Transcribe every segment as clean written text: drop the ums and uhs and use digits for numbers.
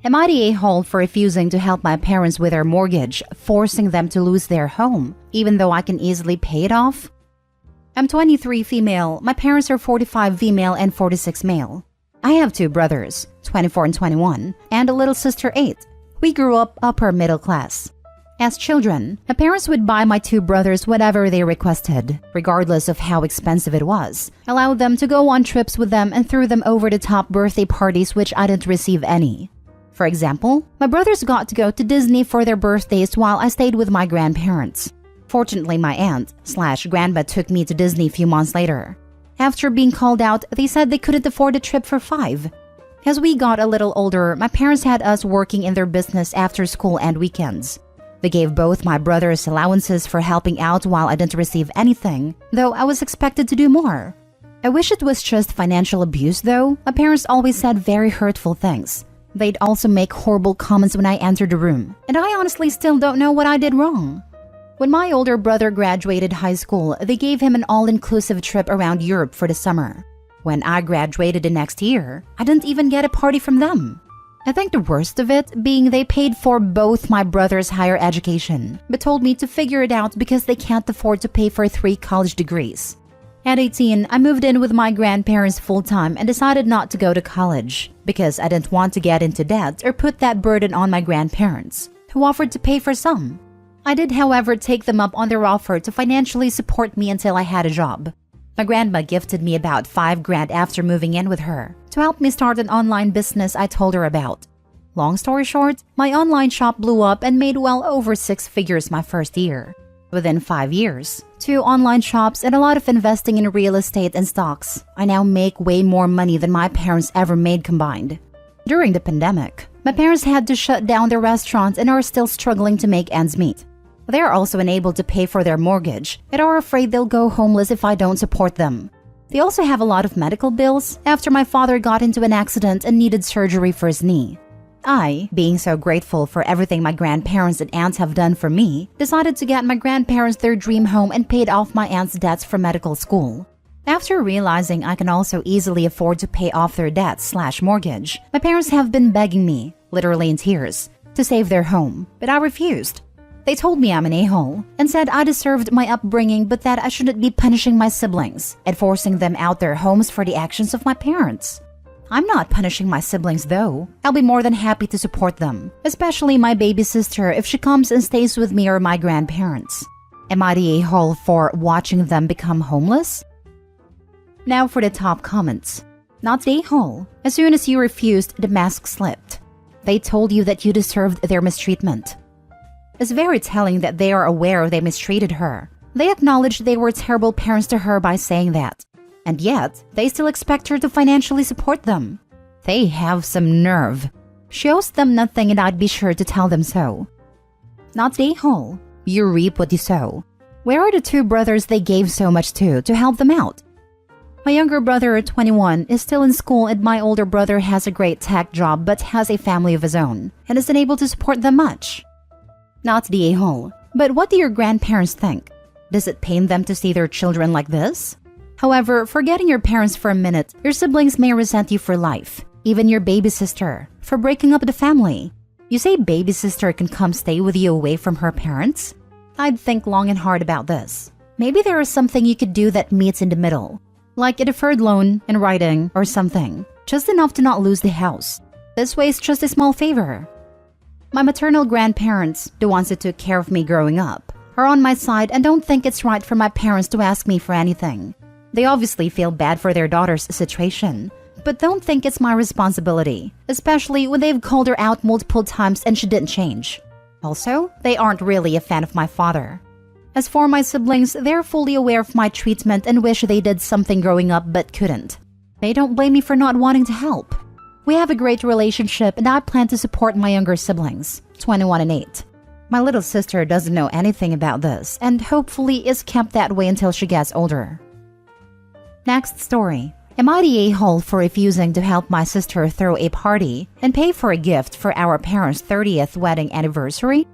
Am I the a-hole for refusing to help my parents with their mortgage, forcing them to lose their home, even though I can easily pay it off? I'm 23 female, my parents are 45 female and 46 male. I have two brothers, 24 and 21, and a little sister 8. We grew up upper middle class. As children, my parents would buy my two brothers whatever they requested, regardless of how expensive it was, allowed them to go on trips with them and threw them over-the-top birthday parties which I didn't receive any. For example, my brothers got to go to Disney for their birthdays while I stayed with my grandparents. Fortunately, my aunt/grandma took me to Disney a few months later. After being called out, they said they couldn't afford a trip for 5. As we got a little older, my parents had us working in their business after school and weekends. They gave both my brothers allowances for helping out while I didn't receive anything, though I was expected to do more. I wish it was just financial abuse though. My parents always said very hurtful things. They'd also make horrible comments when I entered the room, and I honestly still don't know what I did wrong. When my older brother graduated high school, they gave him an all-inclusive trip around Europe for the summer. When I graduated the next year, I didn't even get a party from them. I think the worst of it being they paid for both my brother's higher education, but told me to figure it out because they can't afford to pay for 3 college degrees. At 18, I moved in with my grandparents full-time and decided not to go to college because I didn't want to get into debt or put that burden on my grandparents, who offered to pay for some. I did, however, take them up on their offer to financially support me until I had a job. My grandma gifted me about $5,000 after moving in with her to help me start an online business I told her about. Long story short, my online shop blew up and made well over 6 figures my first year. Within 5 years, 2 online shops and a lot of investing in real estate and stocks, I now make way more money than my parents ever made combined. During the pandemic, my parents had to shut down their restaurant and are still struggling to make ends meet. They are also unable to pay for their mortgage and are afraid they'll go homeless if I don't support them. They also have a lot of medical bills after my father got into an accident and needed surgery for his knee. I, being so grateful for everything my grandparents and aunts have done for me, decided to get my grandparents their dream home and paid off my aunt's debts for medical school. After realizing I can also easily afford to pay off their debts/mortgage, my parents have been begging me, literally in tears, to save their home, but I refused. They told me I'm an a-hole and said I deserved my upbringing but that I shouldn't be punishing my siblings and forcing them out their homes for the actions of my parents. I'm not punishing my siblings though. I'll be more than happy to support them, especially my baby sister if she comes and stays with me or my grandparents. Am I the a-hole for watching them become homeless? Now for the top comments. Not the a-hole. As soon as you refused, the mask slipped. They told you that you deserved their mistreatment. It's very telling that they are aware they mistreated her. They acknowledged they were terrible parents to her by saying that. And yet, they still expect her to financially support them. They have some nerve. She owes them nothing and I'd be sure to tell them so. Not the a-hole. You reap what you sow. Where are the 2 brothers they gave so much to help them out? My younger brother, 21, is still in school and my older brother has a great tech job but has a family of his own and isn't able to support them much. Not the a-hole. But what do your grandparents think? Does it pain them to see their children like this? However, forgetting your parents for a minute, your siblings may resent you for life, even your baby sister, for breaking up the family. You say baby sister can come stay with you away from her parents? I'd think long and hard about this. Maybe there is something you could do that meets in the middle, like a deferred loan in writing or something, just enough to not lose the house. This way it's just a small favor. My maternal grandparents, the ones who took care of me growing up, are on my side and don't think it's right for my parents to ask me for anything. They obviously feel bad for their daughter's situation, but don't think it's my responsibility, especially when they've called her out multiple times and she didn't change. Also, they aren't really a fan of my father. As for my siblings, they're fully aware of my treatment and wish they did something growing up but couldn't. They don't blame me for not wanting to help. We have a great relationship and I plan to support my younger siblings, 21 and 8. My little sister doesn't know anything about this and hopefully is kept that way until she gets older. Next story. Am I the a-hole for refusing to help my sister throw a party and pay for a gift for our parents' 30th wedding anniversary?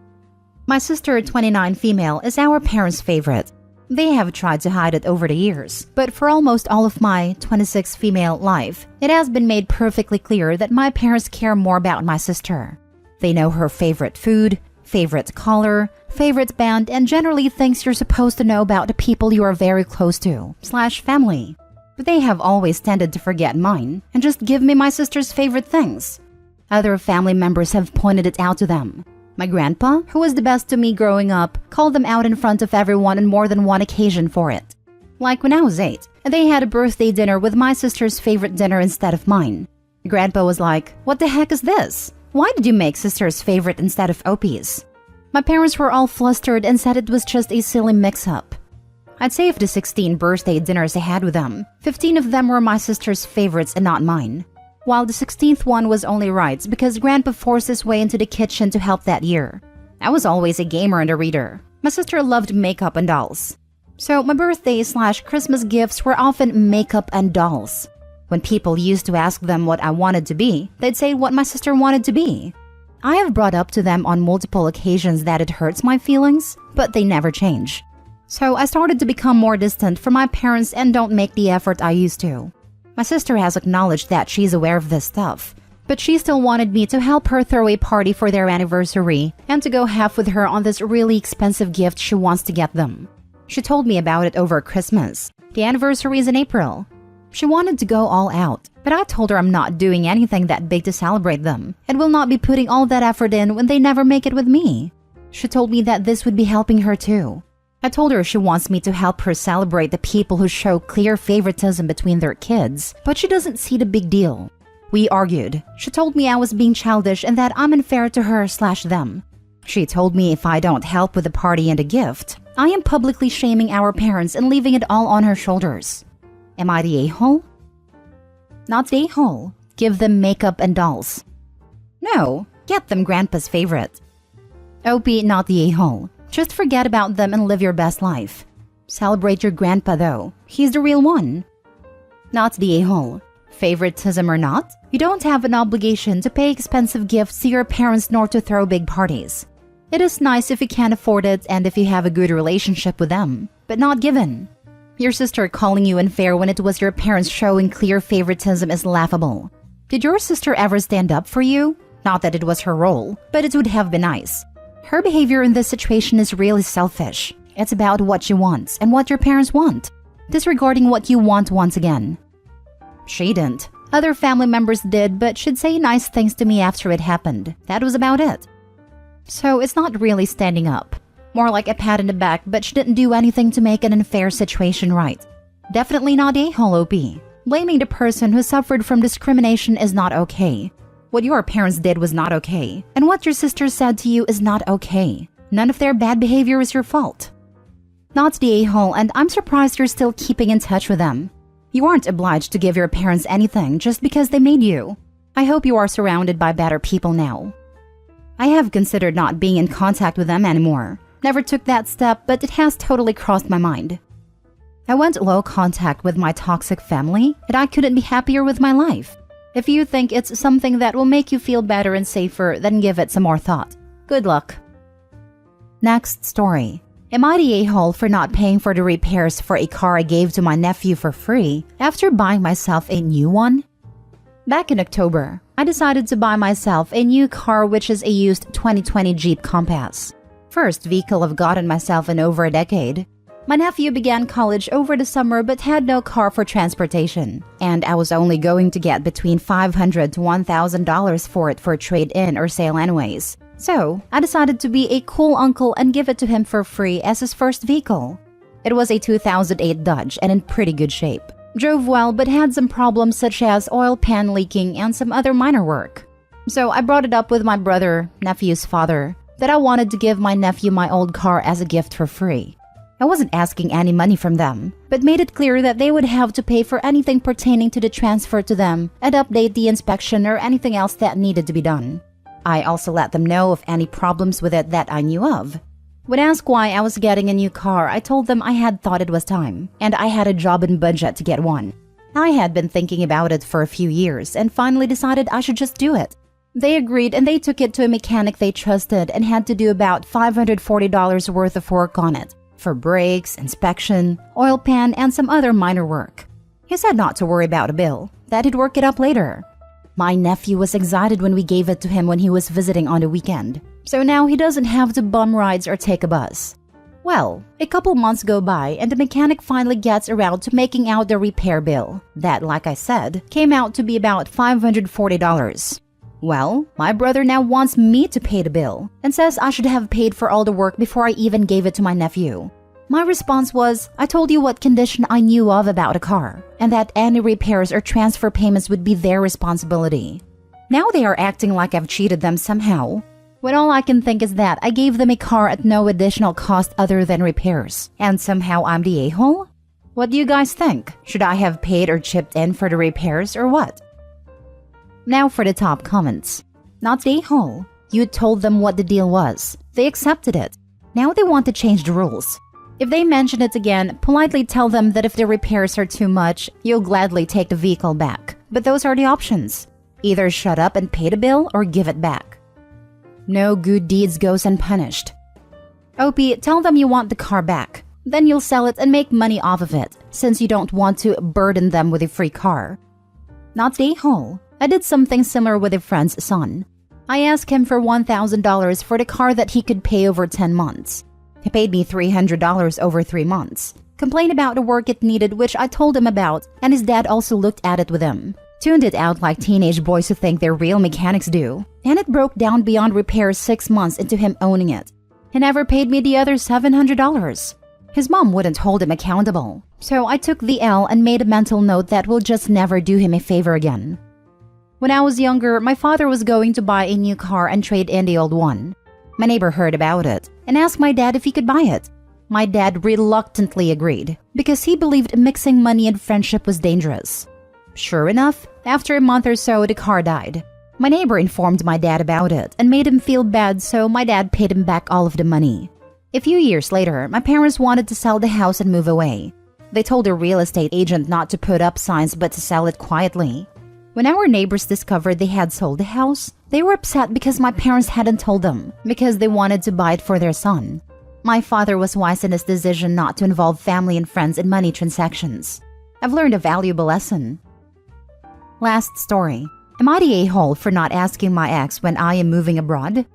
My sister, 29 female, is our parents' favorite. They have tried to hide it over the years, but for almost all of my 26 female life, it has been made perfectly clear that my parents care more about my sister. They know her favorite food, favorite color, favorite band, and generally things you're supposed to know about the people you are very close to / family. But they have always tended to forget mine and just give me my sister's favorite things. Other family members have pointed it out to them. My grandpa, who was the best to me growing up, called them out in front of everyone on more than one occasion for it. Like when I was 8, they had a birthday dinner with my sister's favorite dinner instead of mine. Grandpa was like, "What the heck is this? Why did you make sister's favorite instead of Opie's?" My parents were all flustered and said it was just a silly mix-up. I'd say of the 16 birthday dinners I had with them, 15 of them were my sister's favorites and not mine. While the 16th one was only right because Grandpa forced his way into the kitchen to help that year. I was always a gamer and a reader. My sister loved makeup and dolls. So my birthday / Christmas gifts were often makeup and dolls. When people used to ask them what I wanted to be, they'd say what my sister wanted to be. I have brought up to them on multiple occasions that it hurts my feelings, but they never change. So I started to become more distant from my parents and don't make the effort I used to. My sister has acknowledged that she's aware of this stuff, but she still wanted me to help her throw a party for their anniversary and to go half with her on this really expensive gift she wants to get them. She told me about it over Christmas. The anniversary is in April. She wanted to go all out, but I told her I'm not doing anything that big to celebrate them and will not be putting all that effort in when they never make it with me. She told me that this would be helping her too. I told her she wants me to help her celebrate the people who show clear favoritism between their kids, but she doesn't see the big deal. We argued. She told me I was being childish and that I'm unfair to her / them. She told me if I don't help with the party and a gift, I am publicly shaming our parents and leaving it all on her shoulders. Am I the a-hole? Not the a-hole. Give them makeup and dolls. No, get them Grandpa's favorite. Opie, not the a-hole. Just forget about them and live your best life. Celebrate your grandpa though. He's the real one. Not the a-hole. Favoritism or not, you don't have an obligation to pay expensive gifts to your parents nor to throw big parties. It is nice if you can afford it and if you have a good relationship with them, but not given. Your sister calling you unfair when it was your parents showing clear favoritism is laughable. Did your sister ever stand up for you? Not that it was her role, but it would have been nice. Her behavior in this situation is really selfish. It's about what she wants and what your parents want, disregarding what you want once again. She didn't. Other family members did, but she'd say nice things to me after it happened. That was about it. So it's not really standing up. More like a pat in the back, but she didn't do anything to make an unfair situation right. Definitely not a-hole, OP. Blaming the person who suffered from discrimination is not okay. What your parents did was not okay, and what your sister said to you is not okay. None of their bad behavior is your fault. Not the a-hole, and I'm surprised you're still keeping in touch with them. You aren't obliged to give your parents anything just because they made you. I hope you are surrounded by better people now. I have considered not being in contact with them anymore. Never took that step, but it has totally crossed my mind. I went low contact with my toxic family, and I couldn't be happier with my life. If you think it's something that will make you feel better and safer, then give it some more thought. Good luck. Next story. Am I the a-hole for not paying for the repairs for a car I gave to my nephew for free after buying myself a new one? Back in October, I decided to buy myself a new car, which is a used 2020 Jeep Compass. First vehicle I've gotten myself in over a decade. My nephew began college over the summer but had no car for transportation, and I was only going to get between $500 to $1,000 for it for trade-in or sale anyways. So, I decided to be a cool uncle and give it to him for free as his first vehicle. It was a 2008 Dodge and in pretty good shape. Drove well but had some problems such as oil pan leaking and some other minor work. So I brought it up with my brother, nephew's father, that I wanted to give my nephew my old car as a gift for free. I wasn't asking any money from them, but made it clear that they would have to pay for anything pertaining to the transfer to them and update the inspection or anything else that needed to be done. I also let them know of any problems with it that I knew of. When asked why I was getting a new car, I told them I had thought it was time, and I had a job and budget to get one. I had been thinking about it for a few years and finally decided I should just do it. They agreed and they took it to a mechanic they trusted and had to do about $540 worth of work on it. for brakes, inspection, oil pan, and some other minor work. He said not to worry about a bill, that he'd work it up later. My nephew was excited when we gave it to him when he was visiting on the weekend, so now he doesn't have to bum rides or take a bus. Well, a couple months go by and the mechanic finally gets around to making out the repair bill. That, like I said, came out to be about $540. Well, my brother now wants me to pay the bill and says I should have paid for all the work before I even gave it to my nephew. My response was, I told you what condition I knew of about a car, and that any repairs or transfer payments would be their responsibility. Now they are acting like I've cheated them somehow, when all I can think is that I gave them a car at no additional cost other than repairs, and somehow I'm the a-hole? What do you guys think? Should I have paid or chipped in for the repairs or what? Now for the top comments. Not the a-hole. You told them what the deal was. They accepted it. Now they want to change the rules. If they mention it again, politely tell them that if the repairs are too much, you'll gladly take the vehicle back. But those are the options. Either shut up and pay the bill or give it back. No good deeds goes unpunished. OP, tell them you want the car back. Then you'll sell it and make money off of it, since you don't want to burden them with a free car. Not the a-hole. I did something similar with a friend's son. I asked him for $1,000 for the car that he could pay over 10 months. He paid me $300 over 3 months. Complained about the work it needed, which I told him about, and his dad also looked at it with him. Tuned it out like teenage boys who think they're real mechanics do. And it broke down beyond repairs 6 months into him owning it. He never paid me the other $700. His mom wouldn't hold him accountable. So I took the L and made a mental note that we'll just never do him a favor again. When I was younger, my father was going to buy a new car and trade in the old one. My neighbor heard about it and asked my dad if he could buy it. My dad reluctantly agreed because he believed mixing money and friendship was dangerous. Sure enough, after a month or so, the car died. My neighbor informed my dad about it and made him feel bad, so my dad paid him back all of the money. A few years later, my parents wanted to sell the house and move away. They told a real estate agent not to put up signs but to sell it quietly. When our neighbors discovered they had sold the house, they were upset because my parents hadn't told them, because they wanted to buy it for their son. My father was wise in his decision not to involve family and friends in money transactions. I've learned a valuable lesson. Last story. Am I the a-hole for not asking my ex when I am moving abroad?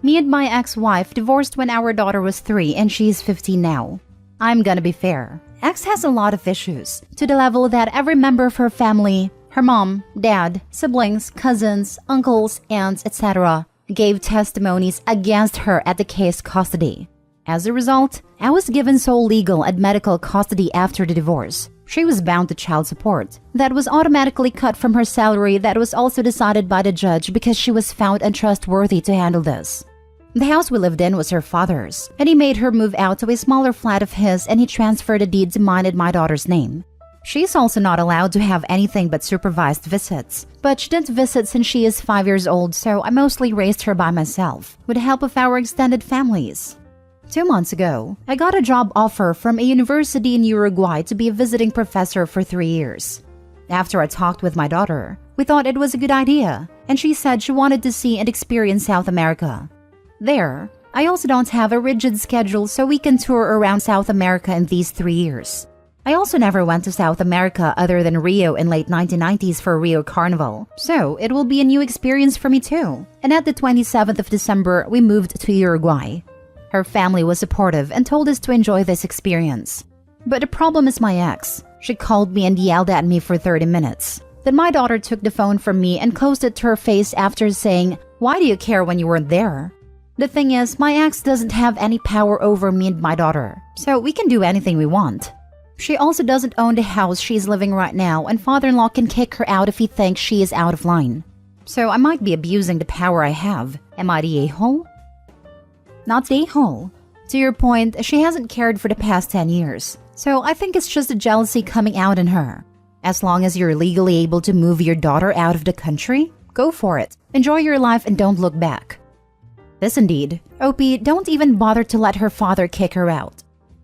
Me and my ex-wife divorced when our daughter was 3 and she's 15 now. I'm gonna be fair. Ex has a lot of issues, to the level that every member of her family, her mom, dad, siblings, cousins, uncles, aunts, etc., gave testimonies against her at the case custody. As a result, I was given sole legal and medical custody after the divorce. She was bound to child support. That was automatically cut from her salary that was also decided by the judge because she was found untrustworthy to handle this. The house we lived in was her father's, and he made her move out to a smaller flat of his and he transferred the deed to mine in my daughter's name. She's also not allowed to have anything but supervised visits, but she didn't visit since she is 5 years old, so I mostly raised her by myself, with the help of our extended families. 2 months ago, I got a job offer from a university in Uruguay to be a visiting professor for 3 years. After I talked with my daughter, we thought it was a good idea, and she said she wanted to see and experience South America. There, I also don't have a rigid schedule so we can tour around South America in these 3 years. I also never went to South America other than Rio in late 1990s for Rio Carnival, so it will be a new experience for me too. And at the 27th of December, we moved to Uruguay. Her family was supportive and told us to enjoy this experience. But the problem is my ex. She called me and yelled at me for 30 minutes. Then my daughter took the phone from me and closed it to her face after saying, "Why do you care when you weren't there?" The thing is, my ex doesn't have any power over me and my daughter, so we can do anything we want. She also doesn't own the house she's living right now, and father-in-law can kick her out if he thinks she is out of line. So I might be abusing the power I have. Am I the a-hole? Not the a-hole. To your point, she hasn't cared for the past 10 years, so I think it's just a jealousy coming out in her. As long as you're legally able to move your daughter out of the country, go for it. Enjoy your life and don't look back. This indeed. OP, don't even bother to let her father kick her out.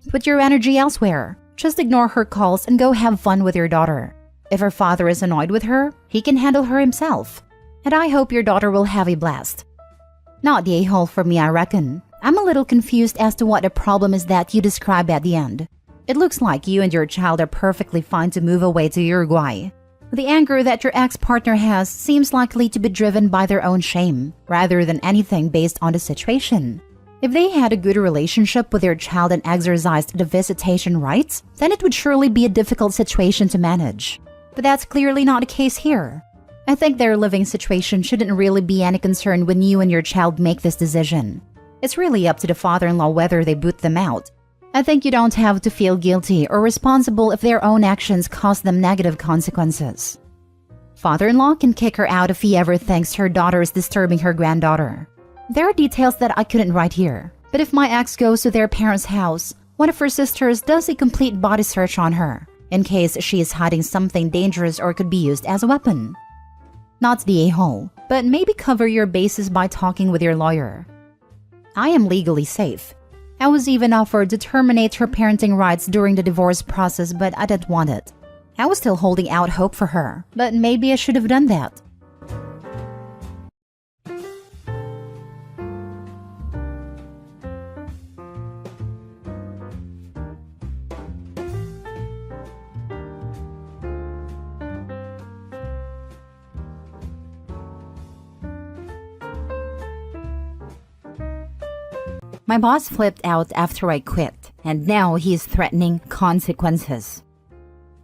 Put your energy elsewhere. Just ignore her calls and go have fun with your daughter. If her father is annoyed with her, he can handle her himself. And I hope your daughter will have a blast. Not the a-hole for me, I reckon. I'm a little confused as to what the problem is that you describe at the end. It looks like you and your child are perfectly fine to move away to Uruguay. The anger that your ex-partner has seems likely to be driven by their own shame, rather than anything based on the situation. If they had a good relationship with their child and exercised the visitation rights, then it would surely be a difficult situation to manage. But that's clearly not the case here. I think their living situation shouldn't really be any concern when you and your child make this decision. It's really up to the father-in-law whether they boot them out. I think you don't have to feel guilty or responsible if their own actions cause them negative consequences. Father-in-law can kick her out if he ever thinks her daughter is disturbing her granddaughter. There are details that I couldn't write here, but if my ex goes to their parents' house, one of her sisters does a complete body search on her, in case she is hiding something dangerous or could be used as a weapon. Not the a-hole, but maybe cover your bases by talking with your lawyer. I am legally safe. I was even offered to terminate her parenting rights during the divorce process, but I didn't want it. I was still holding out hope for her, but maybe I should have done that. My boss flipped out after I quit, and now he's threatening consequences.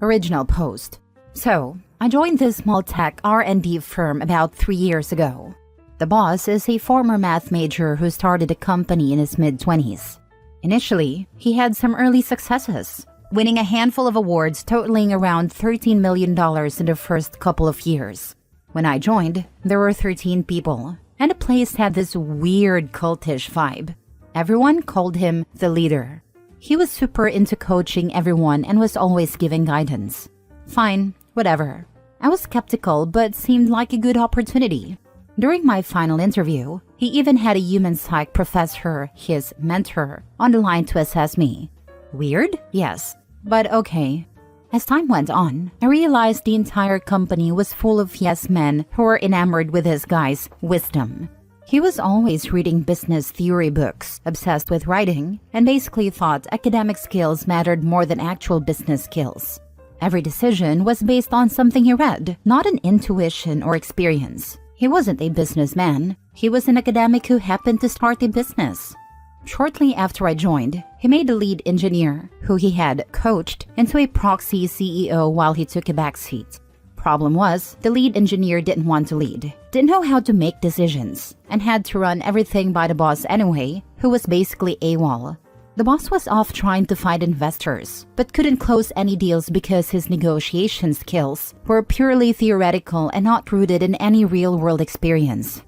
Original post. So, I joined this small tech R&D firm about 3 years ago. The boss is a former math major who started a company in his mid-20s. Initially, he had some early successes, winning a handful of awards totaling around $13 million in the first couple of years. When I joined, there were 13 people, and the place had this weird cultish vibe. Everyone called him the leader. He was super into coaching everyone and was always giving guidance. Fine, whatever. I was skeptical, but seemed like a good opportunity. During my final interview, he even had a human psych professor, his mentor, on the line to assess me. Weird? Yes, but okay. As time went on, I realized the entire company was full of yes men who were enamored with this guy's wisdom. He was always reading business theory books, obsessed with writing, and basically thought academic skills mattered more than actual business skills. Every decision was based on something he read, not an intuition or experience. He wasn't a businessman. He was an academic who happened to start a business. Shortly after I joined, he made the lead engineer, who he had coached, into a proxy CEO while he took a backseat. Problem was, the lead engineer didn't want to lead, didn't know how to make decisions, and had to run everything by the boss anyway, who was basically AWOL. The boss was off trying to find investors, but couldn't close any deals because his negotiation skills were purely theoretical and not rooted in any real-world experience.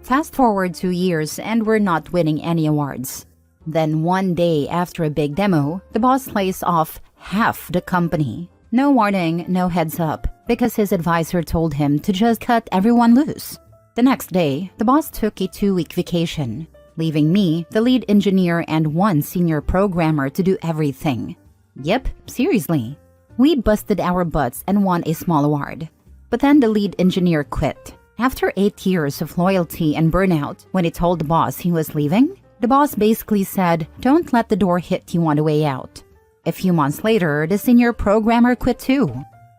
Fast forward 2 years and we're not winning any awards. Then one day after a big demo, the boss lays off half the company. No warning, no heads up, because his advisor told him to just cut everyone loose. The next day, the boss took a 2-week vacation, leaving me, the lead engineer, and one senior programmer to do everything. Yep, seriously. We busted our butts and won a small award. But then the lead engineer quit. After 8 years of loyalty and burnout, when he told the boss he was leaving, the boss basically said, "Don't let the door hit you on the way out." A few months later, the senior programmer quit too.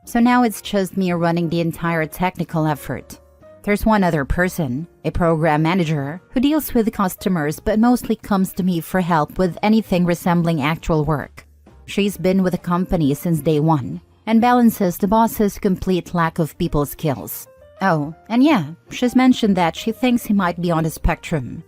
So now it's just me running the entire technical effort. There's one other person, a program manager, who deals with customers but mostly comes to me for help with anything resembling actual work. She's been with the company since day one and balances the boss's complete lack of people skills. Oh, and yeah, she's mentioned that she thinks he might be on the spectrum.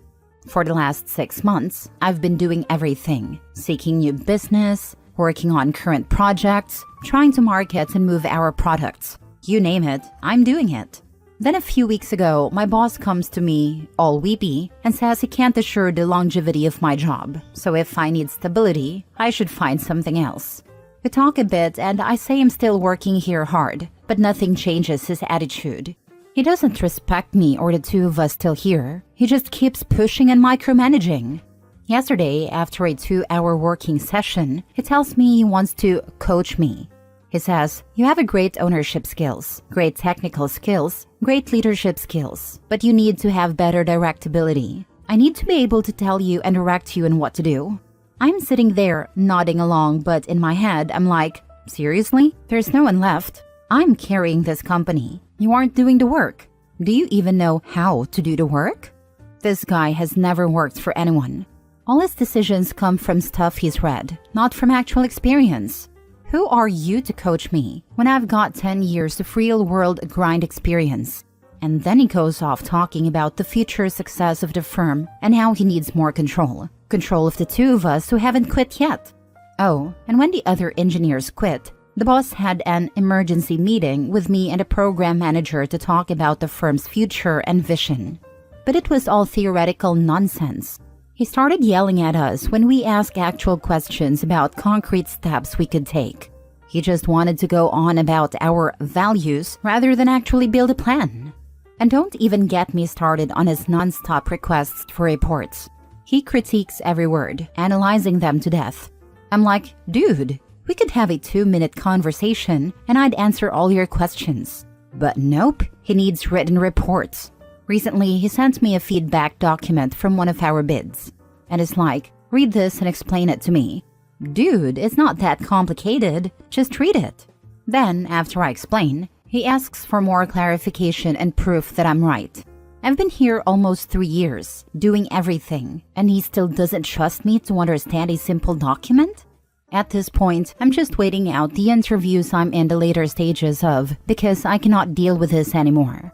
For the last 6 months, I've been doing everything, seeking new business, working on current projects, trying to market and move our products. You name it, I'm doing it. Then a few weeks ago, my boss comes to me, all weepy, and says he can't assure the longevity of my job, so if I need stability, I should find something else. We talk a bit and I say I'm still working here hard, but nothing changes his attitude. He doesn't respect me or the two of us still here, he just keeps pushing and micromanaging. Yesterday, after a 2-hour working session, he tells me he wants to coach me. He says, "You have a great ownership skills, great technical skills, great leadership skills, but you need to have better directability. I need to be able to tell you and direct you in what to do. I'm sitting there nodding along, but in my head, I'm like, seriously? There's no one left. I'm carrying this company. You aren't doing the work. Do you even know how to do the work? This guy has never worked for anyone. All his decisions come from stuff he's read, not from actual experience. Who are you to coach me when I've got 10 years of real-world grind experience? And then he goes off talking about the future success of the firm and how he needs more control. Control of the two of us who haven't quit yet. Oh, and when the other engineers quit, the boss had an emergency meeting with me and a program manager to talk about the firm's future and vision. But it was all theoretical nonsense. He started yelling at us when we asked actual questions about concrete steps we could take. He just wanted to go on about our values rather than actually build a plan. And don't even get me started on his non-stop requests for reports. He critiques every word, analyzing them to death. I'm like, dude, we could have a 2-minute conversation and I'd answer all your questions. But nope, he needs written reports. Recently, he sent me a feedback document from one of our bids. And it's like, read this and explain it to me. Dude, it's not that complicated. Just read it. Then, after I explain, he asks for more clarification and proof that I'm right. I've been here almost 3 years, doing everything, and he still doesn't trust me to understand a simple document? At this point, I'm just waiting out the interviews I'm in the later stages of because I cannot deal with this anymore.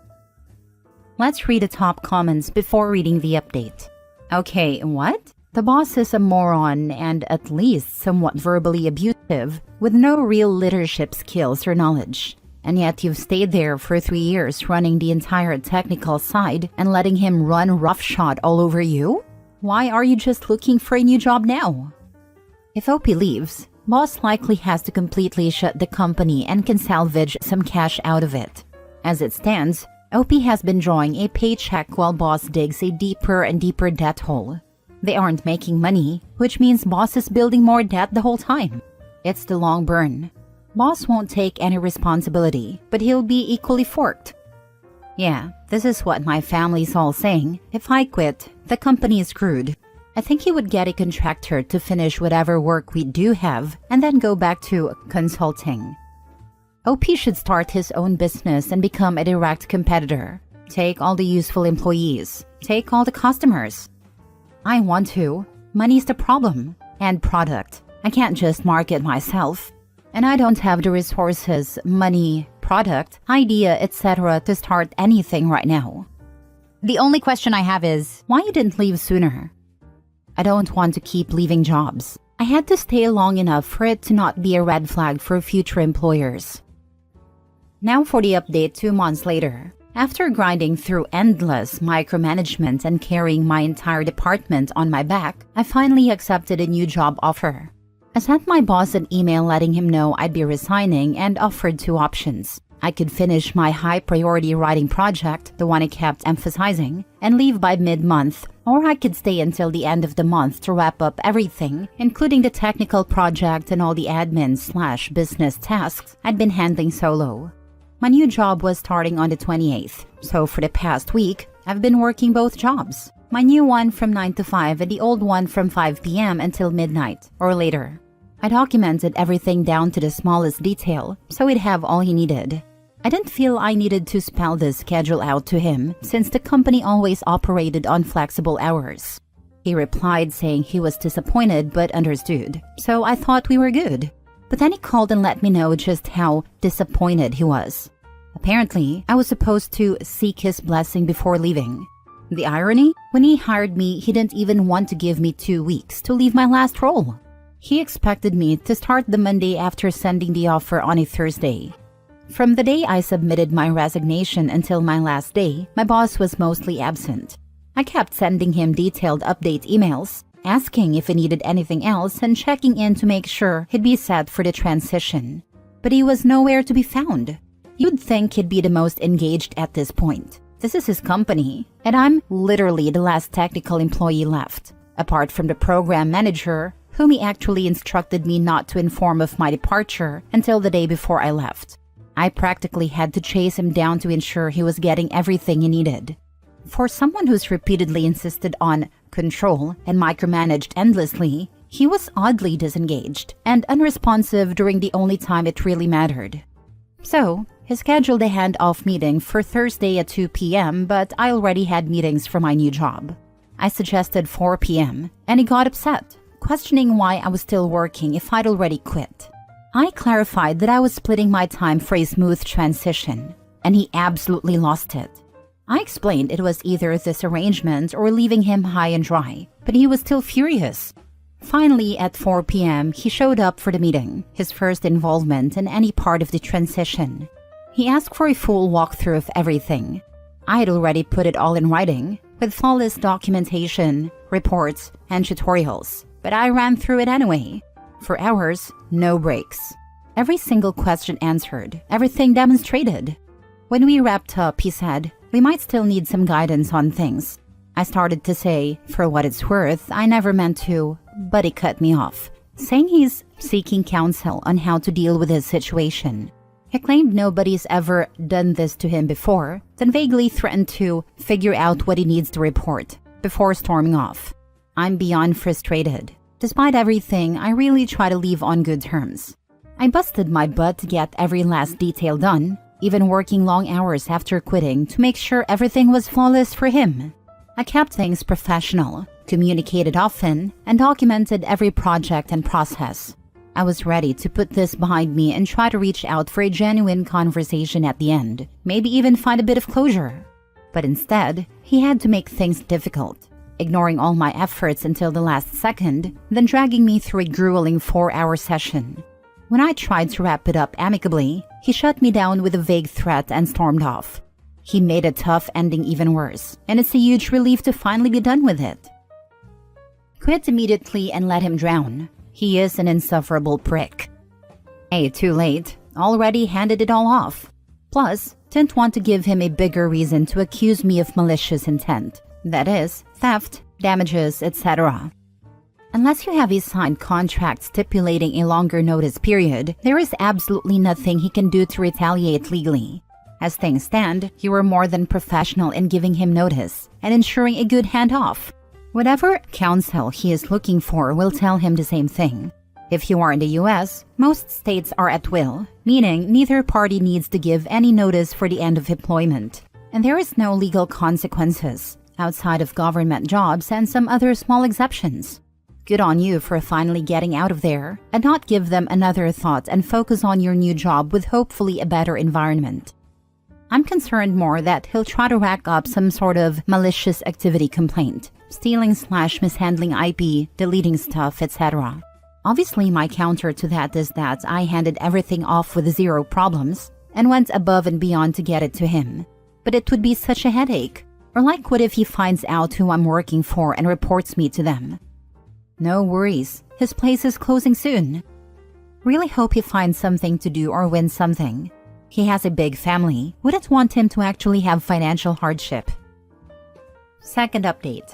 Let's read the top comments before reading the update. Okay, what? The boss is a moron and at least somewhat verbally abusive with no real leadership skills or knowledge. And yet you've stayed there for 3 years running the entire technical side and letting him run roughshod all over you? Why are you just looking for a new job now? If OP leaves, boss likely has to completely shut the company and can salvage some cash out of it. As it stands, OP has been drawing a paycheck while boss digs a deeper and deeper debt hole. They aren't making money, which means boss is building more debt the whole time. It's the long burn. Boss won't take any responsibility, but he'll be equally forked. Yeah, this is what my family's all saying. If I quit, the company is screwed. I think he would get a contractor to finish whatever work we do have and then go back to consulting. OP should start his own business and become a direct competitor. Take all the useful employees. Take all the customers. I want to. Money's the problem. And product. I can't just market myself. And I don't have the resources, money, product, idea, etc. to start anything right now. The only question I have is, why you didn't leave sooner? I don't want to keep leaving jobs. I had to stay long enough for it to not be a red flag for future employers. Now for the update 2 months later. After grinding through endless micromanagement and carrying my entire department on my back, I finally accepted a new job offer. I sent my boss an email letting him know I'd be resigning and offered 2 options. I could finish my high-priority writing project, the one I kept emphasizing, and leave by mid-month, or I could stay until the end of the month to wrap up everything, including the technical project and all the admin/business tasks I'd been handling solo. My new job was starting on the 28th, so for the past week, I've been working both jobs. My new one from 9 to 5 and the old one from 5 p.m. until midnight, or later. I documented everything down to the smallest detail, so he'd have all he needed. I didn't feel I needed to spell this schedule out to him, since the company always operated on flexible hours. He replied saying he was disappointed but understood, so I thought we were good. But then he called and let me know just how disappointed he was. Apparently, I was supposed to seek his blessing before leaving. The irony? When he hired me, he didn't even want to give me 2 weeks to leave my last role. He expected me to start the Monday after sending the offer on a Thursday. From the day I submitted my resignation until my last day, my boss was mostly absent. I kept sending him detailed update emails, asking if he needed anything else and checking in to make sure he'd be set for the transition. But he was nowhere to be found. You'd think he'd be the most engaged at this point. This is his company, and I'm literally the last technical employee left, apart from the program manager, whom he actually instructed me not to inform of my departure until the day before I left. I practically had to chase him down to ensure he was getting everything he needed. For someone who's repeatedly insisted on control and micromanaged endlessly, he was oddly disengaged and unresponsive during the only time it really mattered. So, he scheduled a handoff meeting for Thursday at 2 p.m., but I already had meetings for my new job. I suggested 4 p.m., and he got upset, questioning why I was still working if I'd already quit. I clarified that I was splitting my time for a smooth transition, and he absolutely lost it. I explained it was either this arrangement or leaving him high and dry, but he was still furious. Finally, at 4 p.m., he showed up for the meeting, his first involvement in any part of the transition. He asked for a full walkthrough of everything. I had already put it all in writing, with flawless documentation, reports, and tutorials, but I ran through it anyway. For hours, no breaks. Every single question answered, everything demonstrated. When we wrapped up, he said, "We might still need some guidance on things." I started to say, for what it's worth, I never meant to, but he cut me off, saying he's seeking counsel on how to deal with his situation. He claimed nobody's ever done this to him before, then vaguely threatened to figure out what he needs to report before storming off. I'm beyond frustrated. Despite everything, I really try to leave on good terms. I busted my butt to get every last detail done, even working long hours after quitting to make sure everything was flawless for him. I kept things professional, communicated often, and documented every project and process. I was ready to put this behind me and try to reach out for a genuine conversation at the end, maybe even find a bit of closure. But instead, he had to make things difficult, ignoring all my efforts until the last second, then dragging me through a grueling 4-hour session. When I tried to wrap it up amicably, he shut me down with a vague threat and stormed off. He made a tough ending even worse, and it's a huge relief to finally be done with it. Quit immediately and let him drown. He is an insufferable prick. Hey, too late. Already handed it all off. Plus, didn't want to give him a bigger reason to accuse me of malicious intent. That is, theft, damages, etc. Unless you have a signed contract stipulating a longer notice period, there is absolutely nothing he can do to retaliate legally. As things stand, you were more than professional in giving him notice and ensuring a good handoff. Whatever counsel he is looking for will tell him the same thing. If you are in the US, most states are at will, meaning neither party needs to give any notice for the end of employment. And there is no legal consequences, outside of government jobs and some other small exceptions. Good on you for finally getting out of there, and not give them another thought and focus on your new job with hopefully a better environment. I'm concerned more that he'll try to rack up some sort of malicious activity complaint, stealing/mishandling IP, deleting stuff, etc. Obviously, my counter to that is that I handed everything off with 0 problems and went above and beyond to get it to him. But it would be such a headache. Or like, what if he finds out who I'm working for and reports me to them? No worries, his place is closing soon. Really hope he finds something to do or wins something. He has a big family. Wouldn't want him to actually have financial hardship. Second update.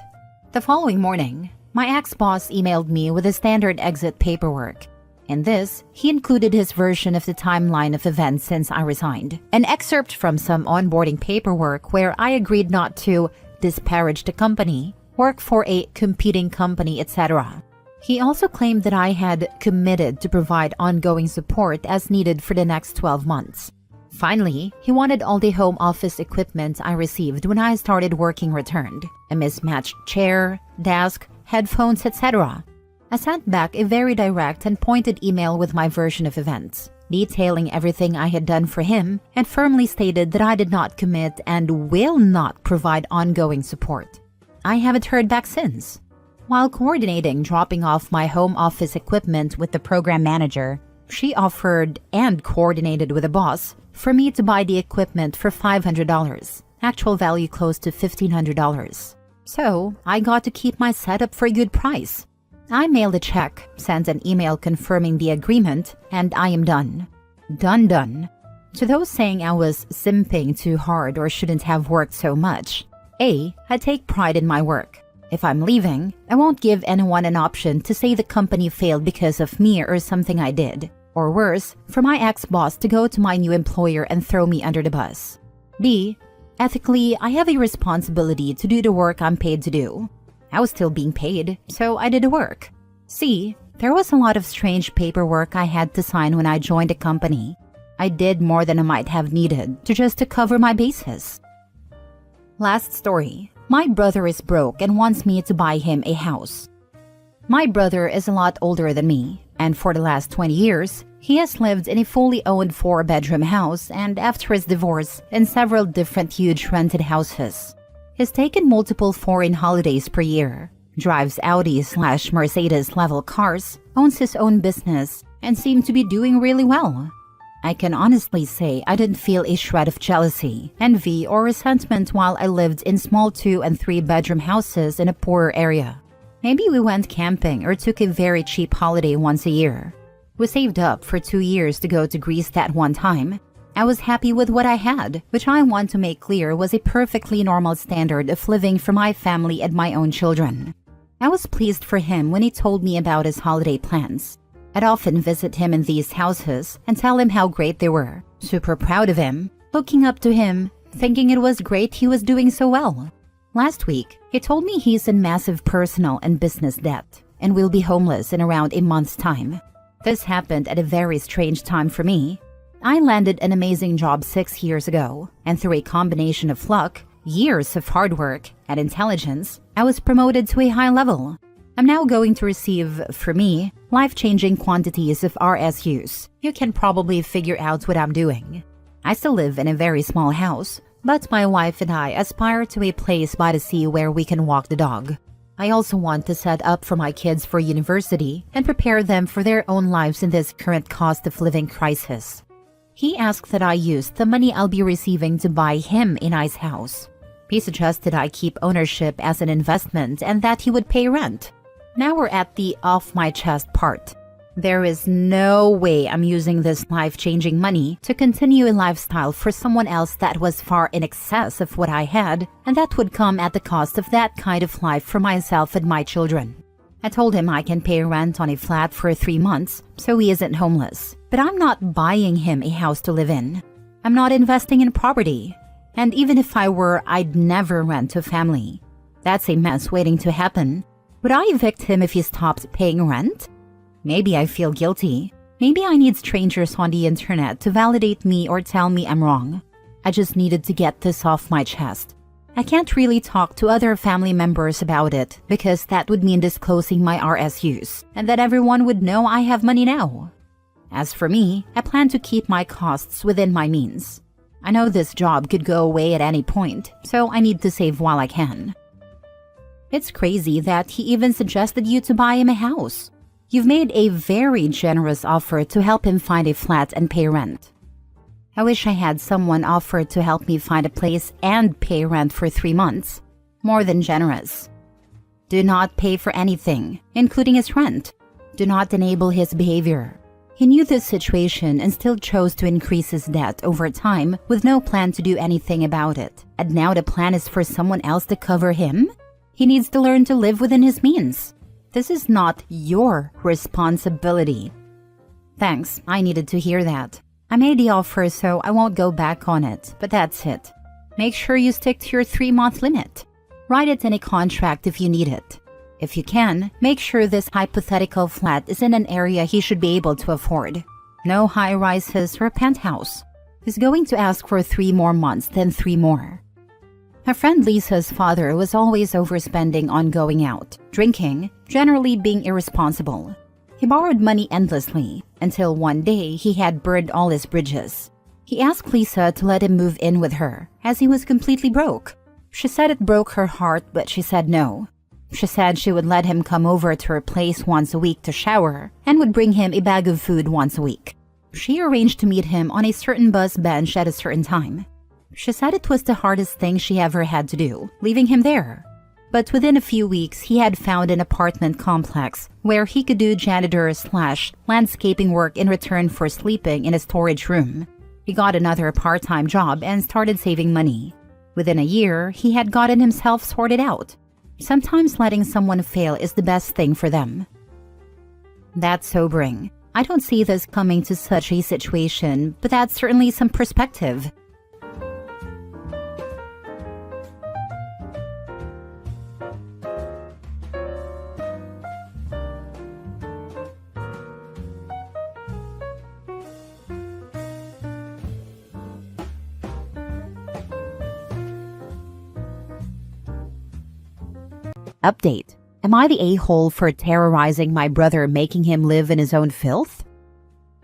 The following morning, my ex-boss emailed me with a standard exit paperwork. In this, he included his version of the timeline of events since I resigned, an excerpt from some onboarding paperwork where I agreed not to disparage the company, work for a competing company, etc. He also claimed that I had committed to provide ongoing support as needed for the next 12 months. Finally, he wanted all the home office equipment I received when I started working returned. A mismatched chair, desk, headphones, etc. I sent back a very direct and pointed email with my version of events, detailing everything I had done for him, and firmly stated that I did not commit and will not provide ongoing support. I haven't heard back since. While coordinating dropping off my home office equipment with the program manager, she offered and coordinated with the boss for me to buy the equipment for $500, actual value close to $1,500. So I got to keep my setup for a good price. I mailed a check, sent an email confirming the agreement, and I am done. Done. To those saying I was simping too hard or shouldn't have worked so much, I take pride in my work. If I'm leaving, I won't give anyone an option to say the company failed because of me or something I did. Or worse, for my ex-boss to go to my new employer and throw me under the bus. B, Ethically, I have a responsibility to do the work I'm paid to do. I was still being paid, so I did the work. C. There was a lot of strange paperwork I had to sign when I joined the company. I did more than I might have needed to cover my bases. Last story. My brother is broke and wants me to buy him a house. My brother is a lot older than me, and for the last 20 years, he has lived in a fully owned 4-bedroom house and after his divorce in several different huge rented houses. He's taken multiple foreign holidays per year, drives Audi/Mercedes level cars, owns his own business, and seemed to be doing really well. I can honestly say I didn't feel a shred of jealousy, envy, or resentment while I lived in small 2- and 3-bedroom houses in a poorer area. Maybe we went camping or took a very cheap holiday once a year. We saved up for 2 years to go to Greece that one time. I was happy with what I had, which I want to make clear was a perfectly normal standard of living for my family and my own children. I was pleased for him when he told me about his holiday plans. I'd often visit him in these houses and tell him how great they were, super proud of him, looking up to him, thinking it was great he was doing so well. Last week, he told me he's in massive personal and business debt and will be homeless in around a month's time. This happened at a very strange time for me. I landed an amazing job 6 years ago, and through a combination of luck, years of hard work, and intelligence, I was promoted to a high level. I'm now going to receive, for me, life-changing quantities of RSUs. You can probably figure out what I'm doing. I still live in a very small house, but my wife and I aspire to a place by the sea where we can walk the dog. I also want to set up for my kids for university and prepare them for their own lives in this current cost of living crisis. He asked that I use the money I'll be receiving to buy him a nice house. He suggested I keep ownership as an investment and that he would pay rent. Now we're at the off-my-chest part. There is no way I'm using this life-changing money to continue a lifestyle for someone else that was far in excess of what I had, and that would come at the cost of that kind of life for myself and my children. I told him I can pay rent on a flat for 3 months, so he isn't homeless. But I'm not buying him a house to live in. I'm not investing in property. And even if I were, I'd never rent to family. That's a mess waiting to happen. Would I evict him if he stopped paying rent? Maybe I feel guilty. Maybe I need strangers on the internet to validate me or tell me I'm wrong. I just needed to get this off my chest. I can't really talk to other family members about it because that would mean disclosing my RSUs, and that everyone would know I have money now. As for me, I plan to keep my costs within my means. I know this job could go away at any point, so I need to save while I can. It's crazy that he even suggested you to buy him a house. You've made a very generous offer to help him find a flat and pay rent. I wish I had someone offer to help me find a place and pay rent for 3 months. More than generous. Do not pay for anything, including his rent. Do not enable his behavior. He knew this situation and still chose to increase his debt over time with no plan to do anything about it. And now the plan is for someone else to cover him? He needs to learn to live within his means. This is not your responsibility. Thanks, I needed to hear that. I made the offer, so I won't go back on it, but that's it. Make sure you stick to your 3-month limit. Write it in a contract if you need it. If you can, make sure this hypothetical flat is in an area he should be able to afford. No high-rises or a penthouse. He's going to ask for 3 more months, then 3 more. My friend Lisa's father was always overspending on going out, drinking, generally being irresponsible. He borrowed money endlessly, until one day he had burned all his bridges. He asked Lisa to let him move in with her, as he was completely broke. She said it broke her heart, but she said no. She said she would let him come over to her place once a week to shower, and would bring him a bag of food once a week. She arranged to meet him on a certain bus bench at a certain time. She said it was the hardest thing she ever had to do, leaving him there. But within a few weeks, he had found an apartment complex where he could do janitor/landscaping work in return for sleeping in a storage room. He got another part-time job and started saving money. Within a year, he had gotten himself sorted out. Sometimes letting someone fail is the best thing for them. That's sobering. I don't see this coming to such a situation, but that's certainly some perspective. Update. Am I the a-hole for terrorizing my brother, making him live in his own filth?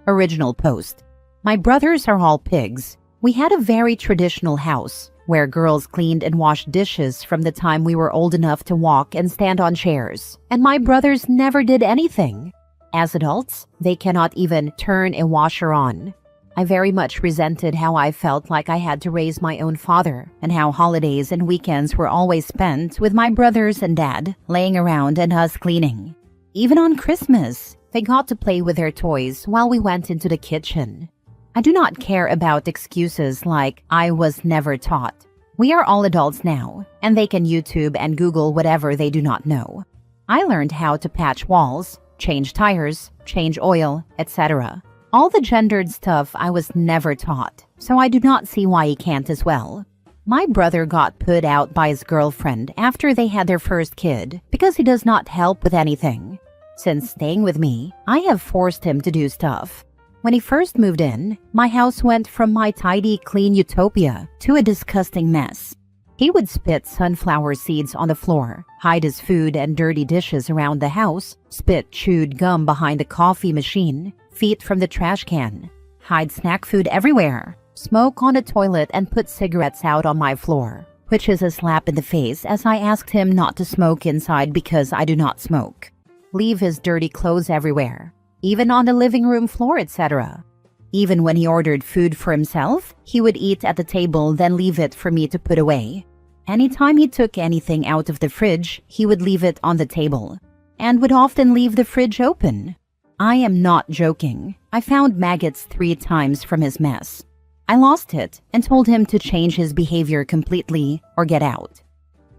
Original post. My brothers are all pigs. We had a very traditional house where girls cleaned and washed dishes from the time we were old enough to walk and stand on chairs, and my brothers never did anything. As adults, they cannot even turn a washer on. I very much resented how I felt like I had to raise my own father, and how holidays and weekends were always spent with my brothers and dad, laying around and us cleaning. Even on Christmas, they got to play with their toys while we went into the kitchen. I do not care about excuses like I was never taught. We are all adults now, and they can YouTube and Google whatever they do not know. I learned how to patch walls, change tires, change oil, etc. All the gendered stuff I was never taught, so I do not see why he can't as well. My brother got put out by his girlfriend after they had their first kid because he does not help with anything. Since staying with me, I have forced him to do stuff. When he first moved in, my house went from my tidy, clean utopia to a disgusting mess. He would spit sunflower seeds on the floor, hide his food and dirty dishes around the house, spit chewed gum behind the coffee machine, feet from the trash can, hide snack food everywhere, smoke on the toilet, and put cigarettes out on my floor, which is a slap in the face as I asked him not to smoke inside because I do not smoke. Leave his dirty clothes everywhere, even on the living room floor, etc. Even when he ordered food for himself, he would eat at the table, then leave it for me to put away. Anytime he took anything out of the fridge, he would leave it on the table, and would often leave the fridge open. I am not joking. I found maggots 3 times from his mess. I lost it and told him to change his behavior completely or get out.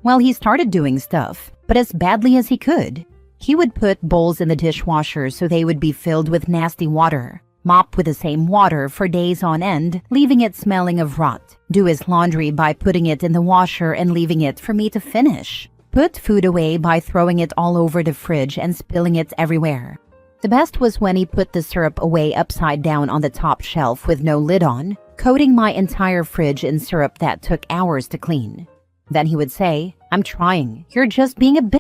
Well, he started doing stuff, but as badly as he could. He would put bowls in the dishwasher so they would be filled with nasty water, mop with the same water for days on end, leaving it smelling of rot, do his laundry by putting it in the washer and leaving it for me to finish, put food away by throwing it all over the fridge and spilling it everywhere. The best was when he put the syrup away upside down on the top shelf with no lid on, coating my entire fridge in syrup that took hours to clean. Then he would say, "I'm trying, you're just being a bitch."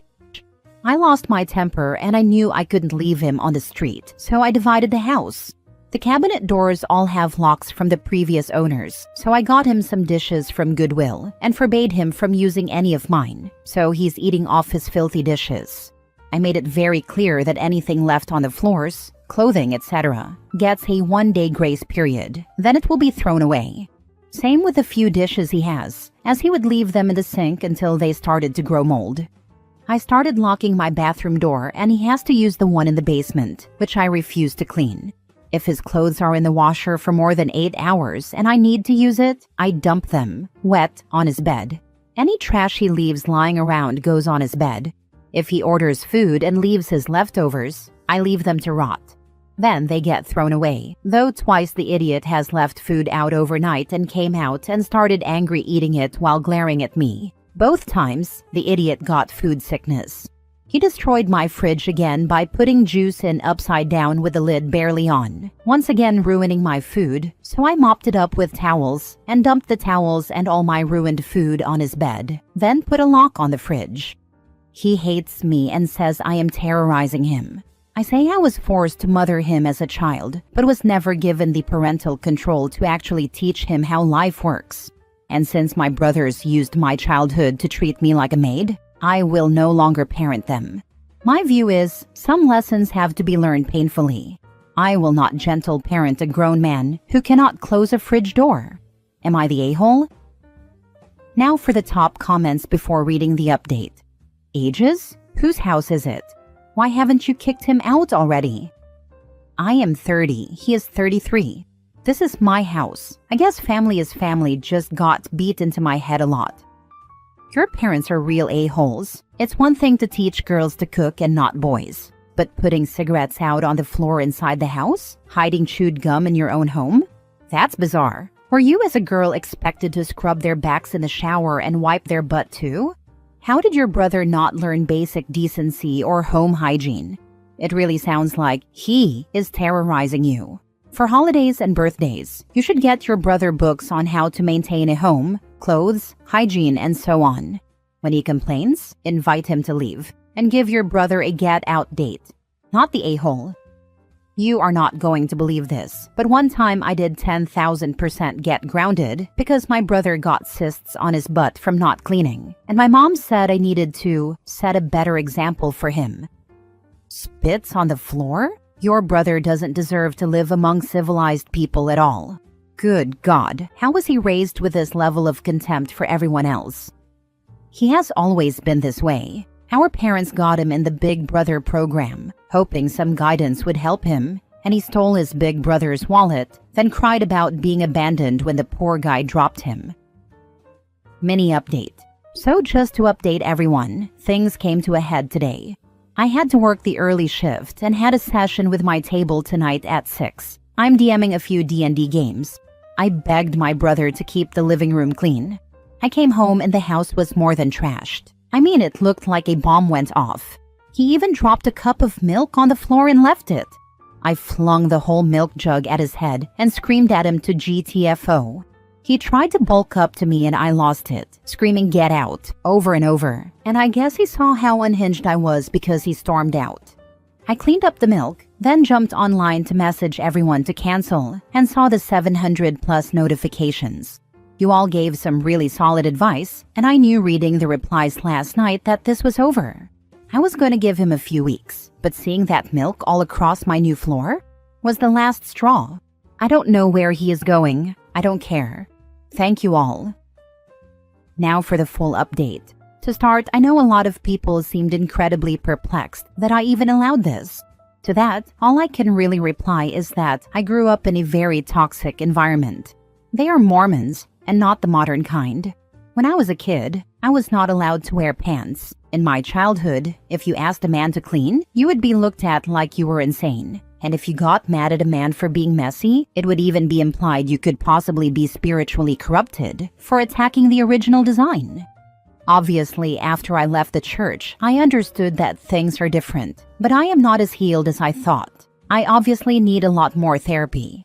I lost my temper and I knew I couldn't leave him on the street, so I divided the house. The cabinet doors all have locks from the previous owners, so I got him some dishes from Goodwill and forbade him from using any of mine, so he's eating off his filthy dishes. I made it very clear that anything left on the floors, clothing, etc., gets a 1-day grace period, then it will be thrown away. Same with the few dishes he has, as he would leave them in the sink until they started to grow mold. I started locking my bathroom door and he has to use the one in the basement, which I refuse to clean. If his clothes are in the washer for more than 8 hours and I need to use it, I dump them, wet, on his bed. Any trash he leaves lying around goes on his bed. If he orders food and leaves his leftovers, I leave them to rot. Then they get thrown away, though twice the idiot has left food out overnight and came out and started angry eating it while glaring at me. Both times, the idiot got food sickness. He destroyed my fridge again by putting juice in upside down with the lid barely on, once again ruining my food, so I mopped it up with towels and dumped the towels and all my ruined food on his bed, then put a lock on the fridge. He hates me and says I am terrorizing him. I say I was forced to mother him as a child, but was never given the parental control to actually teach him how life works. And since my brothers used my childhood to treat me like a maid, I will no longer parent them. My view is, some lessons have to be learned painfully. I will not gentle parent a grown man who cannot close a fridge door. Am I the a-hole? Now for the top comments before reading the update. Ages? Whose house is it? Why haven't you kicked him out already? I am 30, he is 33. This is my house. I guess family is family just got beat into my head a lot. Your parents are real a-holes. It's one thing to teach girls to cook and not boys. But putting cigarettes out on the floor inside the house? Hiding chewed gum in your own home? That's bizarre. Were you as a girl expected to scrub their backs in the shower and wipe their butt too? How did your brother not learn basic decency or home hygiene? It really sounds like he is terrorizing you. For holidays and birthdays, you should get your brother books on how to maintain a home, clothes, hygiene, and so on. When he complains, invite him to leave and give your brother a get-out date, not the a-hole. You are not going to believe this, but one time I did 10,000% get grounded because my brother got cysts on his butt from not cleaning, and my mom said I needed to set a better example for him. Spits on the floor? Your brother doesn't deserve to live among civilized people at all. Good God, how was he raised with this level of contempt for everyone else? He has always been this way. Our parents got him in the Big Brother program, hoping some guidance would help him, and he stole his big brother's wallet, then cried about being abandoned when the poor guy dropped him. Mini update. So just to update everyone, things came to a head today. I had to work the early shift and had a session with my table tonight at 6. I'm DMing a few D&D games. I begged my brother to keep the living room clean. I came home and the house was more than trashed. I mean, it looked like a bomb went off. He even dropped a cup of milk on the floor and left it. I flung the whole milk jug at his head and screamed at him to GTFO. He tried to bulk up to me and I lost it, screaming "get out" over and over. And I guess he saw how unhinged I was because he stormed out. I cleaned up the milk, then jumped online to message everyone to cancel and saw the 700+ notifications. You all gave some really solid advice, and I knew reading the replies last night that this was over. I was going to give him a few weeks, but seeing that milk all across my new floor was the last straw. I don't know where he is going. I don't care. Thank you all. Now for the full update. To start, I know a lot of people seemed incredibly perplexed that I even allowed this. To that, all I can really reply is that I grew up in a very toxic environment. They are Mormons, and not the modern kind. When I was a kid, I was not allowed to wear pants. In my childhood, if you asked a man to clean, you would be looked at like you were insane. And if you got mad at a man for being messy, it would even be implied you could possibly be spiritually corrupted for attacking the original design. Obviously, after I left the church, I understood that things are different, but I am not as healed as I thought. I obviously need a lot more therapy.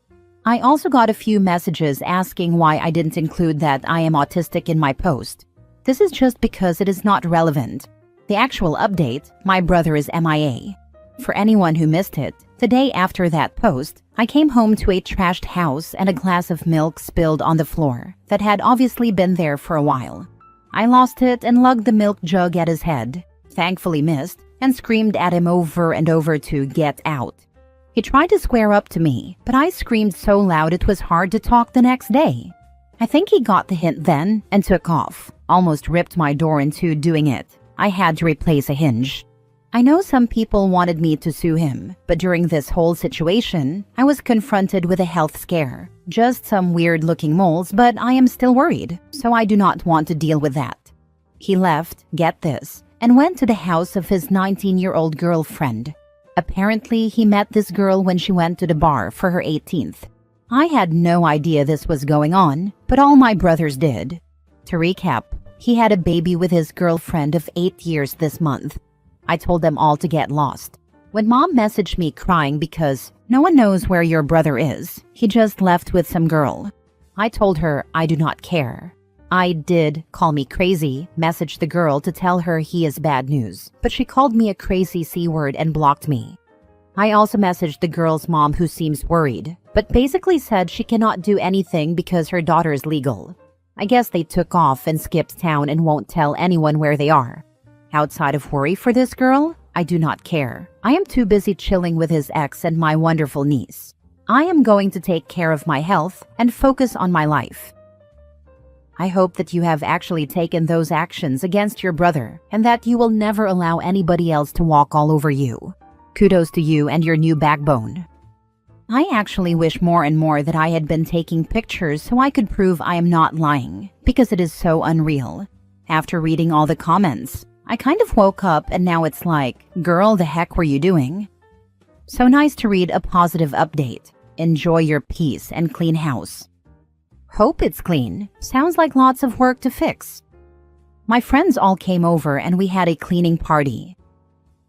I also got a few messages asking why I didn't include that I am autistic in my post. This is just because it is not relevant. The actual update, my brother is MIA. For anyone who missed it, the day after that post, I came home to a trashed house and a glass of milk spilled on the floor that had obviously been there for a while. I lost it and lugged the milk jug at his head, thankfully missed, and screamed at him over and over to get out. He tried to square up to me, but I screamed so loud it was hard to talk the next day. I think he got the hint then and took off, almost ripped my door in two doing it. I had to replace a hinge. I know some people wanted me to sue him, but during this whole situation, I was confronted with a health scare. Just some weird-looking moles, but I am still worried, so I do not want to deal with that. He left, get this, and went to the house of his 19-year-old girlfriend. Apparently, he met this girl when she went to the bar for her 18th. I had no idea this was going on, but all my brothers did. To recap, he had a baby with his girlfriend of 8 years this month. I told them all to get lost. When Mom messaged me crying because no one knows where your brother is, he just left with some girl. I told her I do not care. I did call me crazy, message the girl to tell her he is bad news, but she called me a crazy C-word and blocked me. I also messaged the girl's mom who seems worried, but basically said she cannot do anything because her daughter is legal. I guess they took off and skipped town and won't tell anyone where they are. Outside of worry for this girl, I do not care. I am too busy chilling with his ex and my wonderful niece. I am going to take care of my health and focus on my life. I hope that you have actually taken those actions against your brother and that you will never allow anybody else to walk all over you. Kudos to you and your new backbone. I actually wish more and more that I had been taking pictures so I could prove I am not lying, because it is so unreal. After reading all the comments, I kind of woke up and now it's like, girl, the heck were you doing? So nice to read a positive update. Enjoy your peace and clean house. Hope it's clean. Sounds like lots of work to fix. My friends all came over and we had a cleaning party.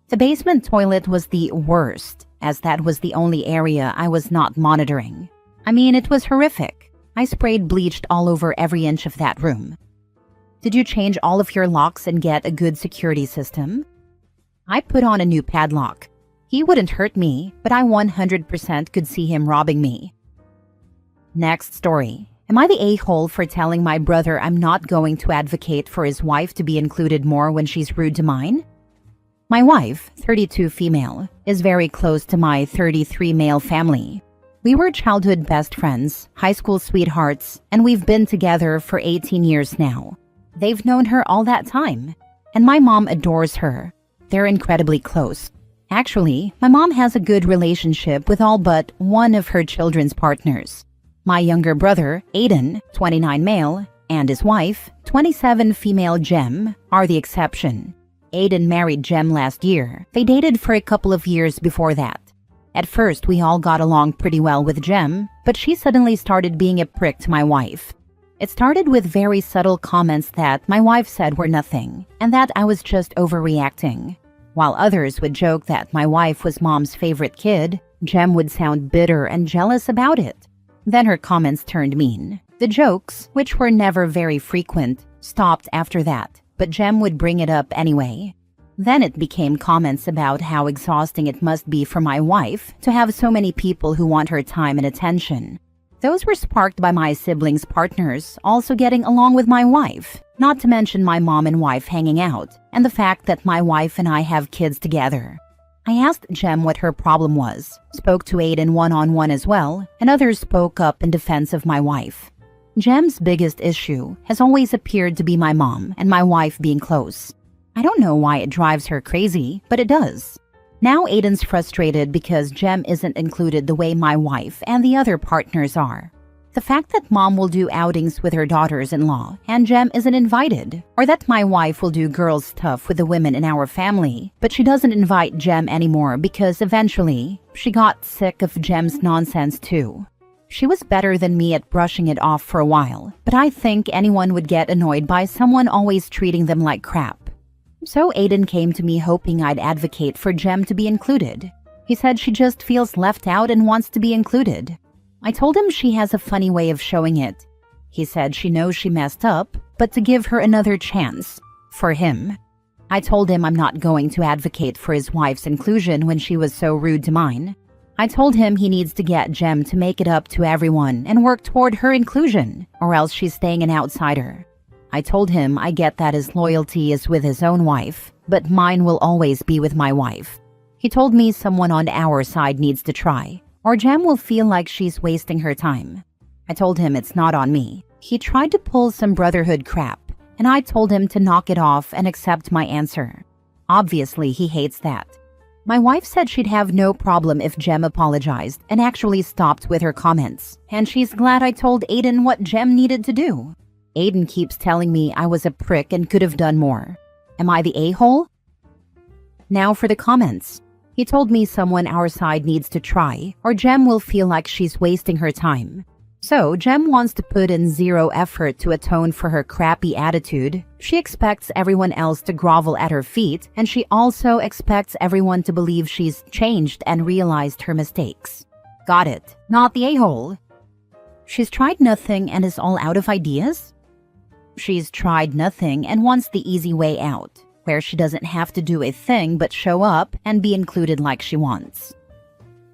The basement toilet was the worst, as that was the only area I was not monitoring. I mean, it was horrific. I sprayed bleached all over every inch of that room. Did you change all of your locks and get a good security system? I put on a new padlock. He wouldn't hurt me, but I 100% could see him robbing me. Next story. Am I the a-hole for telling my brother I'm not going to advocate for his wife to be included more when she's rude to mine? My wife, 32 female, is very close to my 33 male family. We were childhood best friends, high school sweethearts, and we've been together for 18 years now. They've known her all that time, and my mom adores her. They're incredibly close. Actually, my mom has a good relationship with all but one of her children's partners. My younger brother, Aiden, 29 male, and his wife, 27 female Jem, are the exception. Aiden married Jem last year. They dated for a couple of years before that. At first, we all got along pretty well with Jem, but she suddenly started being a prick to my wife. It started with very subtle comments that my wife said were nothing, and that I was just overreacting. While others would joke that my wife was mom's favorite kid, Jem would sound bitter and jealous about it. Then her comments turned mean. The jokes, which were never very frequent, stopped after that, but Jem would bring it up anyway. Then it became comments about how exhausting it must be for my wife to have so many people who want her time and attention. Those were sparked by my siblings' partners also getting along with my wife, not to mention my mom and wife hanging out, and the fact that my wife and I have kids together. I asked Jem what her problem was, spoke to Aiden one-on-one as well, and others spoke up in defense of my wife. Jem's biggest issue has always appeared to be my mom and my wife being close. I don't know why it drives her crazy, but it does. Now Aiden's frustrated because Jem isn't included the way my wife and the other partners are. The fact that mom will do outings with her daughters-in-law and Jem isn't invited, or that my wife will do girls' stuff with the women in our family, but she doesn't invite Jem anymore because eventually she got sick of Jem's nonsense too. She was better than me at brushing it off for a while, but I think anyone would get annoyed by someone always treating them like crap. So Aiden came to me hoping I'd advocate for Jem to be included. He said she just feels left out and wants to be included. I told him she has a funny way of showing it. He said she knows she messed up, but to give her another chance. For him. I told him I'm not going to advocate for his wife's inclusion when she was so rude to mine. I told him he needs to get Jem to make it up to everyone and work toward her inclusion, or else she's staying an outsider. I told him I get that his loyalty is with his own wife, but mine will always be with my wife. He told me someone on our side needs to try, or Jem will feel like she's wasting her time. I told him it's not on me. He tried to pull some brotherhood crap, and I told him to knock it off and accept my answer. Obviously, he hates that. My wife said she'd have no problem if Jem apologized and actually stopped with her comments, and she's glad I told Aiden what Jem needed to do. Aiden keeps telling me I was a prick and could have done more. Am I the a-hole? Now for the comments. He told me someone our side needs to try, or Jem will feel like she's wasting her time. So Jem wants to put in zero effort to atone for her crappy attitude. She expects everyone else to grovel at her feet, and she also expects everyone to believe she's changed and realized her mistakes. Got it. Not the a-hole. She's tried nothing and is all out of ideas? She's tried nothing and wants the easy way out, where she doesn't have to do a thing but show up and be included like she wants.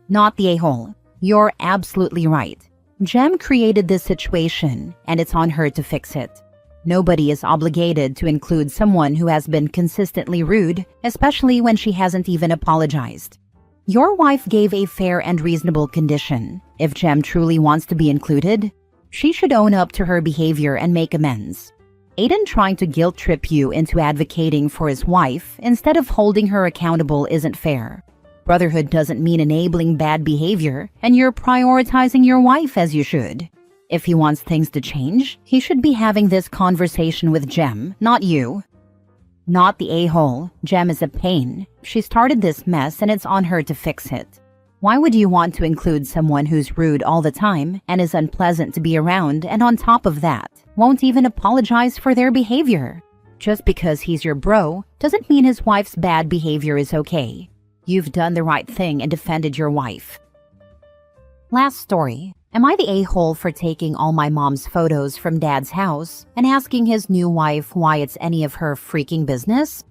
Not the a-hole. You're absolutely right. Jem created this situation, and it's on her to fix it. Nobody is obligated to include someone who has been consistently rude, especially when she hasn't even apologized. Your wife gave a fair and reasonable condition. If Jem truly wants to be included, she should own up to her behavior and make amends. Aiden trying to guilt-trip you into advocating for his wife instead of holding her accountable isn't fair. Brotherhood doesn't mean enabling bad behavior, and you're prioritizing your wife as you should. If he wants things to change, he should be having this conversation with Jem, not you. Not the a-hole. Jem is a pain. She started this mess and it's on her to fix it. Why would you want to include someone who's rude all the time and is unpleasant to be around, and on top of that, won't even apologize for their behavior? Just because he's your bro doesn't mean his wife's bad behavior is okay. You've done the right thing and defended your wife. Last story. Am I the a-hole for taking all my mom's photos from Dad's house and asking his new wife why it's any of her freaking business?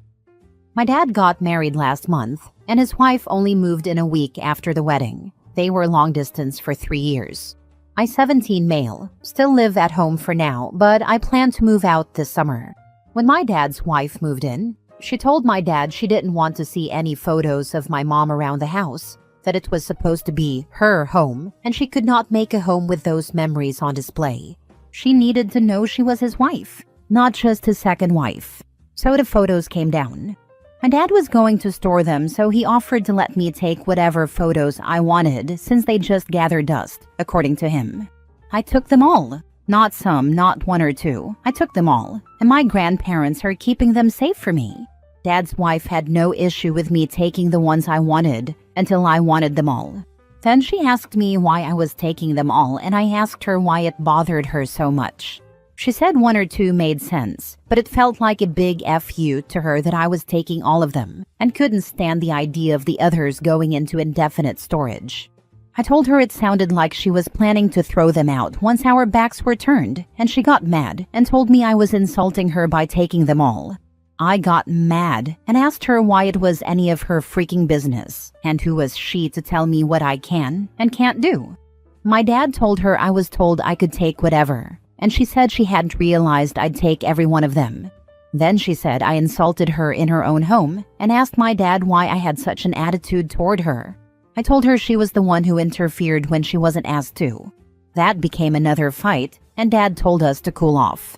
My dad got married last month, and his wife only moved in a week after the wedding. They were long distance for 3 years. I, 17 male, still live at home for now, but I plan to move out this summer. When my dad's wife moved in, she told my dad she didn't want to see any photos of my mom around the house, that it was supposed to be her home, and she could not make a home with those memories on display. She needed to know she was his wife, not just his second wife. So the photos came down. My dad was going to store them, so he offered to let me take whatever photos I wanted since they just gathered dust, according to him. I took them all. Not some, not 1 or 2. I took them all, and my grandparents are keeping them safe for me. Dad's wife had no issue with me taking the ones I wanted until I wanted them all. Then she asked me why I was taking them all, and I asked her why it bothered her so much. She said 1 or 2 made sense, but it felt like a big FU to her that I was taking all of them and couldn't stand the idea of the others going into indefinite storage. I told her it sounded like she was planning to throw them out once our backs were turned, and she got mad and told me I was insulting her by taking them all. I got mad and asked her why it was any of her freaking business, and who was she to tell me what I can and can't do. My dad told her I was told I could take whatever, and she said she hadn't realized I'd take every one of them. Then she said I insulted her in her own home and asked my dad why I had such an attitude toward her. I told her she was the one who interfered when she wasn't asked to. That became another fight, and Dad told us to cool off.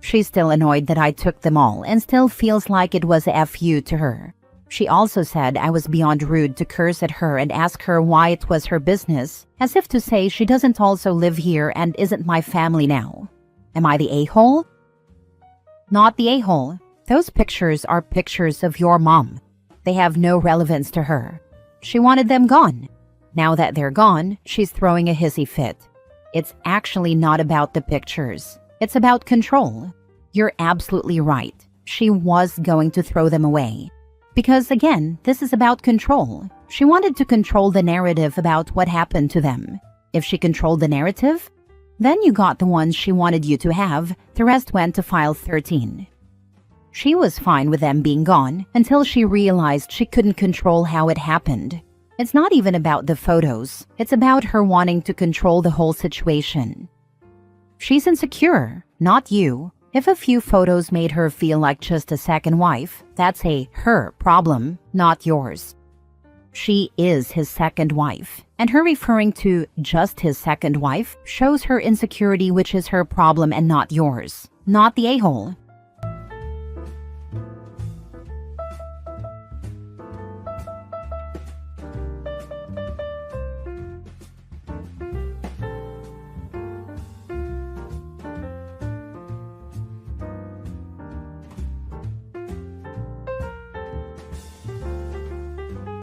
She's still annoyed that I took them all and still feels like it was a FU to her. She also said I was beyond rude to curse at her and ask her why it was her business, as if to say she doesn't also live here and isn't my family now. Am I the a-hole? Not the a-hole. Those pictures are pictures of your mom. They have no relevance to her. She wanted them gone. Now that they're gone, she's throwing a hissy fit. It's actually not about the pictures. It's about control. You're absolutely right. She was going to throw them away. Because again, this is about control. She wanted to control the narrative about what happened to them. If she controlled the narrative, then you got the ones she wanted you to have, the rest went to file 13. She was fine with them being gone until she realized she couldn't control how it happened. It's not even about the photos, it's about her wanting to control the whole situation. She's insecure, not you. If a few photos made her feel like just a second wife, that's a her problem, not yours. She is his second wife, and her referring to just his second wife shows her insecurity, which is her problem and not yours. Not the a-hole.